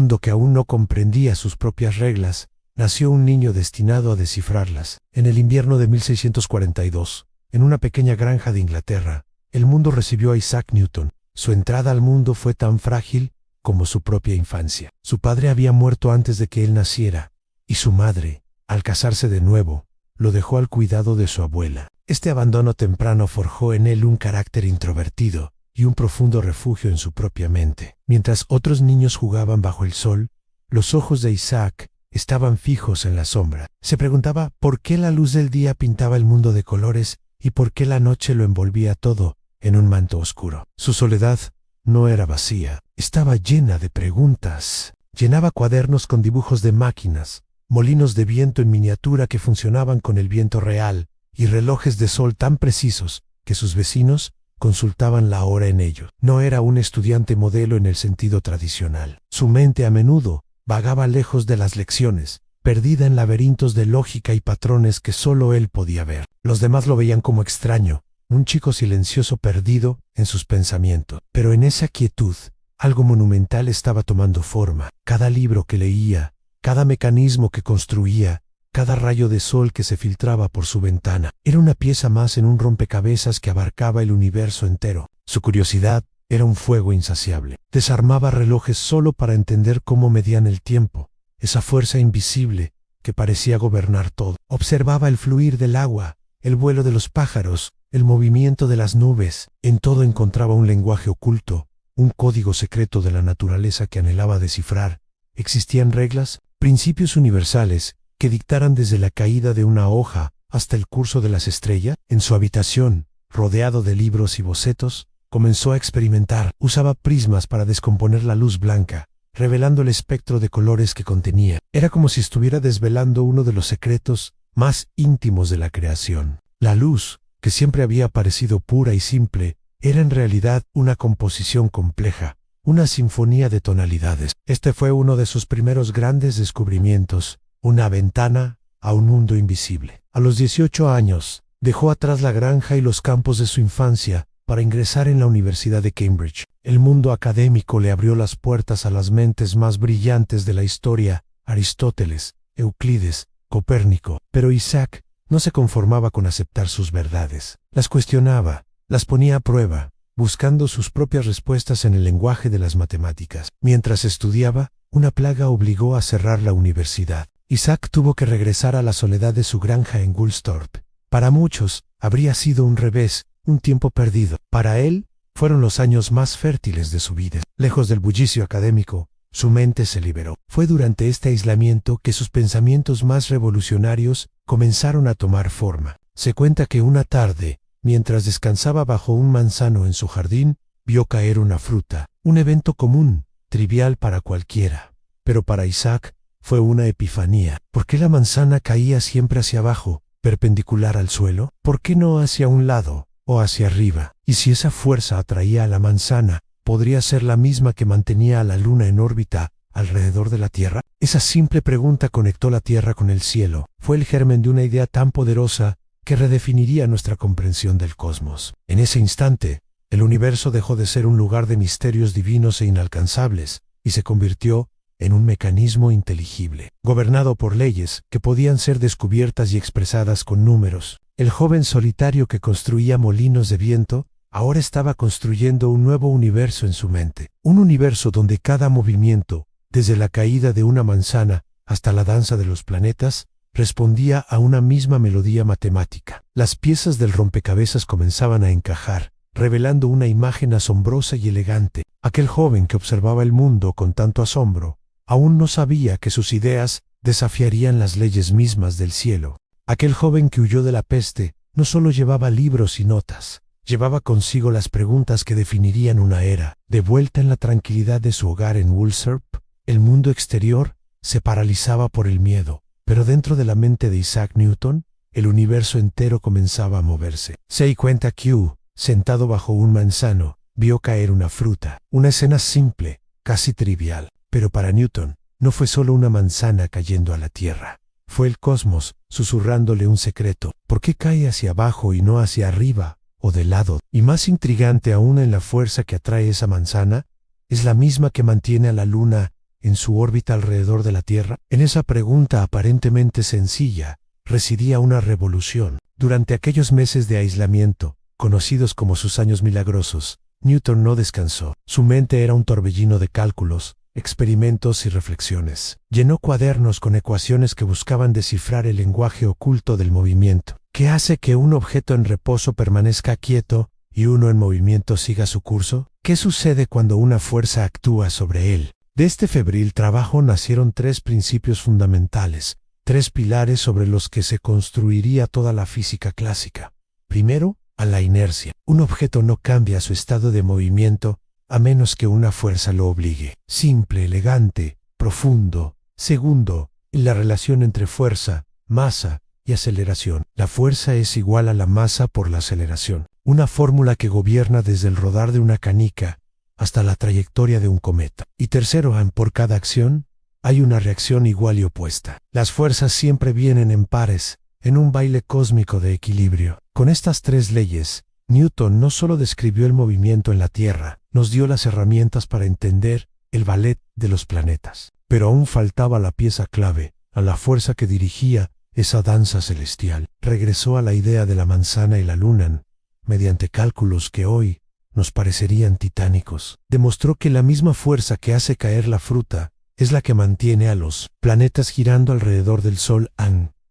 mundo que aún no comprendía sus propias reglas, nació un niño destinado a descifrarlas. En el invierno de 1642, en una pequeña granja de Inglaterra, el mundo recibió a Isaac Newton. Su entrada al mundo fue tan frágil como su propia infancia. Su padre había muerto antes de que él naciera, y su madre, al casarse de nuevo, lo dejó al cuidado de su abuela. Este abandono temprano forjó en él un carácter introvertido y un profundo refugio en su propia mente. Mientras otros niños jugaban bajo el sol, los ojos de Isaac estaban fijos en la sombra. Se preguntaba por qué la luz del día pintaba el mundo de colores y por qué la noche lo envolvía todo en un manto oscuro. Su soledad no era vacía, estaba llena de preguntas. Llenaba cuadernos con dibujos de máquinas, molinos de viento en miniatura que funcionaban con el viento real y relojes de sol tan precisos que sus vecinos consultaban la hora en ellos. No era un estudiante modelo en el sentido tradicional. Su mente a menudo vagaba lejos de las lecciones, perdida en laberintos de lógica y patrones que solo él podía ver. Los demás lo veían como extraño, un chico silencioso perdido en sus pensamientos. Pero en esa quietud, algo monumental estaba tomando forma. Cada libro que leía, cada mecanismo que construía, cada rayo de sol que se filtraba por su ventana, era una pieza más en un rompecabezas que abarcaba el universo entero. Su curiosidad era un fuego insaciable. Desarmaba relojes solo para entender cómo medían el tiempo, esa fuerza invisible que parecía gobernar todo. Observaba el fluir del agua, el vuelo de los pájaros, el movimiento de las nubes. En todo encontraba un lenguaje oculto, un código secreto de la naturaleza que anhelaba descifrar. Existían reglas, principios universales, que dictaran desde la caída de una hoja hasta el curso de las estrellas. En su habitación, rodeado de libros y bocetos, comenzó a experimentar. Usaba prismas para descomponer la luz blanca, revelando el espectro de colores que contenía. Era como si estuviera desvelando uno de los secretos más íntimos de la creación. La luz, que siempre había parecido pura y simple, era en realidad una composición compleja, una sinfonía de tonalidades. Este fue uno de sus primeros grandes descubrimientos, una ventana a un mundo invisible. A los 18 años, dejó atrás la granja y los campos de su infancia para ingresar en la Universidad de Cambridge. El mundo académico le abrió las puertas a las mentes más brillantes de la historia: Aristóteles, Euclides, Copérnico. Pero Isaac no se conformaba con aceptar sus verdades. Las cuestionaba, las ponía a prueba, buscando sus propias respuestas en el lenguaje de las matemáticas. Mientras estudiaba, una plaga obligó a cerrar la universidad. Isaac tuvo que regresar a la soledad de su granja en Woolsthorpe. Para muchos, habría sido un revés, un tiempo perdido. Para él, fueron los años más fértiles de su vida. Lejos del bullicio académico, su mente se liberó. Fue durante este aislamiento que sus pensamientos más revolucionarios comenzaron a tomar forma. Se cuenta que una tarde, mientras descansaba bajo un manzano en su jardín, vio caer una fruta. Un evento común, trivial para cualquiera. Pero para Isaac, fue una epifanía. ¿Por qué la manzana caía siempre hacia abajo, perpendicular al suelo? ¿Por qué no hacia un lado o hacia arriba? Y si esa fuerza atraía a la manzana, ¿podría ser la misma que mantenía a la luna en órbita alrededor de la Tierra? Esa simple pregunta conectó la Tierra con el cielo. Fue el germen de una idea tan poderosa que redefiniría nuestra comprensión del cosmos. En ese instante, el universo dejó de ser un lugar de misterios divinos e inalcanzables y se convirtió en un mecanismo inteligible, gobernado por leyes que podían ser descubiertas y expresadas con números. El joven solitario que construía molinos de viento ahora estaba construyendo un nuevo universo en su mente, un universo donde cada movimiento, desde la caída de una manzana hasta la danza de los planetas, respondía a una misma melodía matemática. Las piezas del rompecabezas comenzaban a encajar, revelando una imagen asombrosa y elegante. Aquel joven que observaba el mundo con tanto asombro, aún no sabía que sus ideas desafiarían las leyes mismas del cielo. Aquel joven que huyó de la peste no solo llevaba libros y notas, llevaba consigo las preguntas que definirían una era. De vuelta en la tranquilidad de su hogar en Woolsthorpe, el mundo exterior se paralizaba por el miedo, pero dentro de la mente de Isaac Newton, el universo entero comenzaba a moverse. Se cuenta que, sentado bajo un manzano, vio caer una fruta, una escena simple, casi trivial. Pero para Newton, no fue solo una manzana cayendo a la tierra. Fue el cosmos, susurrándole un secreto. ¿Por qué cae hacia abajo y no hacia arriba o de lado? Y más intrigante aún, en la fuerza que atrae esa manzana, es la misma que mantiene a la luna en su órbita alrededor de la Tierra? En esa pregunta aparentemente sencilla residía una revolución. Durante aquellos meses de aislamiento, conocidos como sus años milagrosos, Newton no descansó. Su mente era un torbellino de cálculos, experimentos y reflexiones. Llenó cuadernos con ecuaciones que buscaban descifrar el lenguaje oculto del movimiento. ¿Qué hace que un objeto en reposo permanezca quieto y uno en movimiento siga su curso? ¿Qué sucede cuando una fuerza actúa sobre él? De este febril trabajo nacieron tres principios fundamentales, tres pilares sobre los que se construiría toda la física clásica. Primero, a la inercia. Un objeto no cambia su estado de movimiento a menos que una fuerza lo obligue. Simple, elegante, profundo. Segundo, la relación entre fuerza, masa y aceleración. La fuerza es igual a la masa por la aceleración. Una fórmula que gobierna desde el rodar de una canica hasta la trayectoria de un cometa. Y tercero, por cada acción hay una reacción igual y opuesta. Las fuerzas siempre vienen en pares, en un baile cósmico de equilibrio. Con estas tres leyes, Newton no solo describió el movimiento en la Tierra, nos dio las herramientas para entender el ballet de los planetas. Pero aún faltaba la pieza clave, a la fuerza que dirigía esa danza celestial. Regresó a la idea de la manzana y la luna, mediante cálculos que hoy nos parecerían titánicos. Demostró que la misma fuerza que hace caer la fruta es la que mantiene a los planetas girando alrededor del Sol.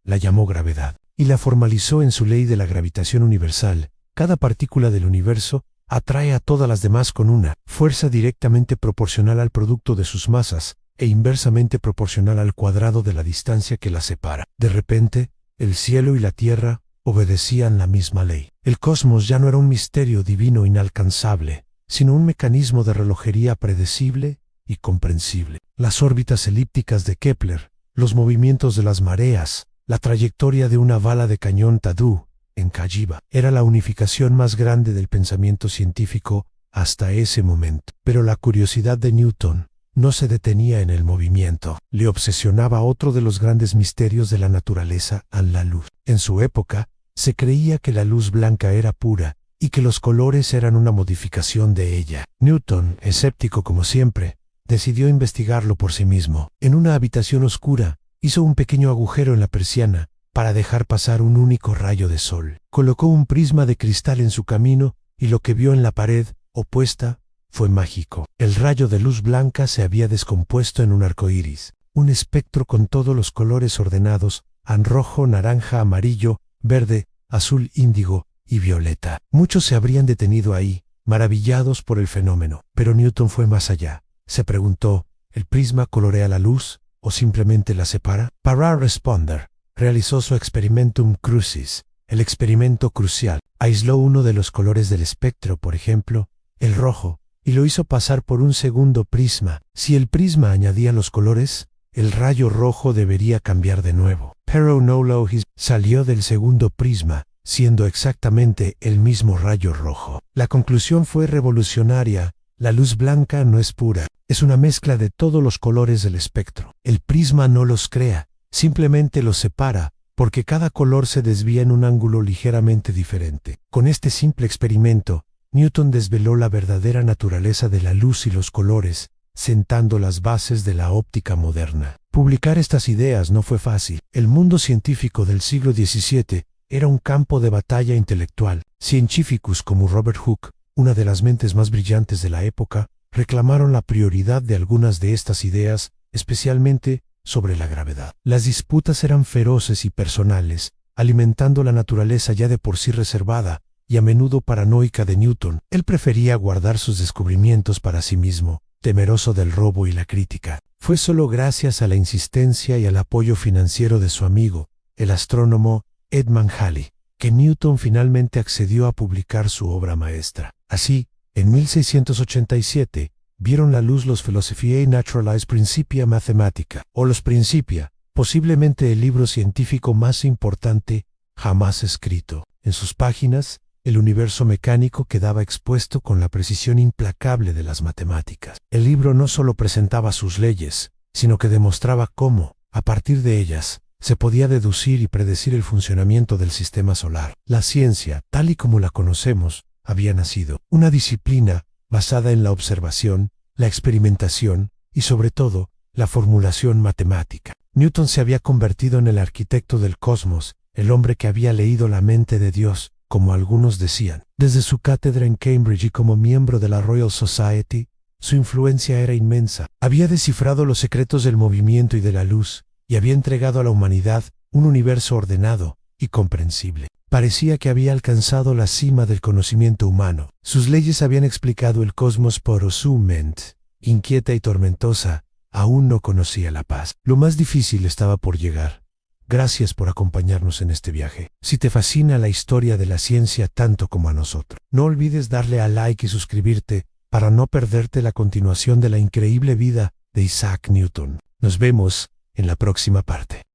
La llamó gravedad, y la formalizó en su ley de la gravitación universal. Cada partícula del universo atrae a todas las demás con una fuerza directamente proporcional al producto de sus masas e inversamente proporcional al cuadrado de la distancia que las separa. De repente, el cielo y la tierra obedecían la misma ley. El cosmos ya no era un misterio divino inalcanzable, sino un mecanismo de relojería predecible y comprensible. Las órbitas elípticas de Kepler, los movimientos de las mareas, la trayectoria de una bala de cañón Tadú en Cayiba, era la unificación más grande del pensamiento científico hasta ese momento. Pero la curiosidad de Newton no se detenía en el movimiento. Le obsesionaba otro de los grandes misterios de la naturaleza, la luz. En su época, se creía que la luz blanca era pura y que los colores eran una modificación de ella. Newton, escéptico como siempre, decidió investigarlo por sí mismo. En una habitación oscura, hizo un pequeño agujero en la persiana para dejar pasar un único rayo de sol. Colocó un prisma de cristal en su camino y lo que vio en la pared opuesta fue mágico. El rayo de luz blanca se había descompuesto en un arco iris, un espectro con todos los colores ordenados, rojo, naranja, amarillo, verde, azul, índigo y violeta. Muchos se habrían detenido ahí, maravillados por el fenómeno. Pero Newton fue más allá. Se preguntó, ¿el prisma colorea la luz o simplemente la separa? Para responder, realizó su experimentum crucis, el experimento crucial. Aisló uno de los colores del espectro, por ejemplo, el rojo, y lo hizo pasar por un segundo prisma. Si el prisma añadía los colores, el rayo rojo debería cambiar de nuevo. Pero no lo hizo. Salió del segundo prisma, siendo exactamente el mismo rayo rojo. La conclusión fue revolucionaria. La luz blanca no es pura, es una mezcla de todos los colores del espectro. El prisma no los crea, simplemente los separa, porque cada color se desvía en un ángulo ligeramente diferente. Con este simple experimento, Newton desveló la verdadera naturaleza de la luz y los colores, sentando las bases de la óptica moderna. Publicar estas ideas no fue fácil. El mundo científico del siglo XVII era un campo de batalla intelectual. Científicos como Robert Hooke, una de las mentes más brillantes de la época, reclamaron la prioridad de algunas de estas ideas, especialmente sobre la gravedad. Las disputas eran feroces y personales, alimentando la naturaleza ya de por sí reservada y a menudo paranoica de Newton. Él prefería guardar sus descubrimientos para sí mismo, temeroso del robo y la crítica. Fue solo gracias a la insistencia y al apoyo financiero de su amigo, el astrónomo Edmund Halley, que Newton finalmente accedió a publicar su obra maestra. Así, en 1687, vieron la luz los Philosophiae Naturalis Principia Mathematica, o los Principia, posiblemente el libro científico más importante jamás escrito. En sus páginas, el universo mecánico quedaba expuesto con la precisión implacable de las matemáticas. El libro no solo presentaba sus leyes, sino que demostraba cómo, a partir de ellas, se podía deducir y predecir el funcionamiento del sistema solar. La ciencia, tal y como la conocemos, había nacido. Una disciplina basada en la observación, la experimentación y, sobre todo, la formulación matemática. Newton se había convertido en el arquitecto del cosmos, el hombre que había leído la mente de Dios, como algunos decían. Desde su cátedra en Cambridge y como miembro de la Royal Society, su influencia era inmensa. Había descifrado los secretos del movimiento y de la luz, y había entregado a la humanidad un universo ordenado y comprensible. Parecía que había alcanzado la cima del conocimiento humano. Sus leyes habían explicado el cosmos, pero su mente, inquieta y tormentosa, aún no conocía la paz. Lo más difícil estaba por llegar. Gracias por acompañarnos en este viaje. Si te fascina la historia de la ciencia tanto como a nosotros, no olvides darle a like y suscribirte para no perderte la continuación de la increíble vida de Isaac Newton. Nos vemos en la próxima parte.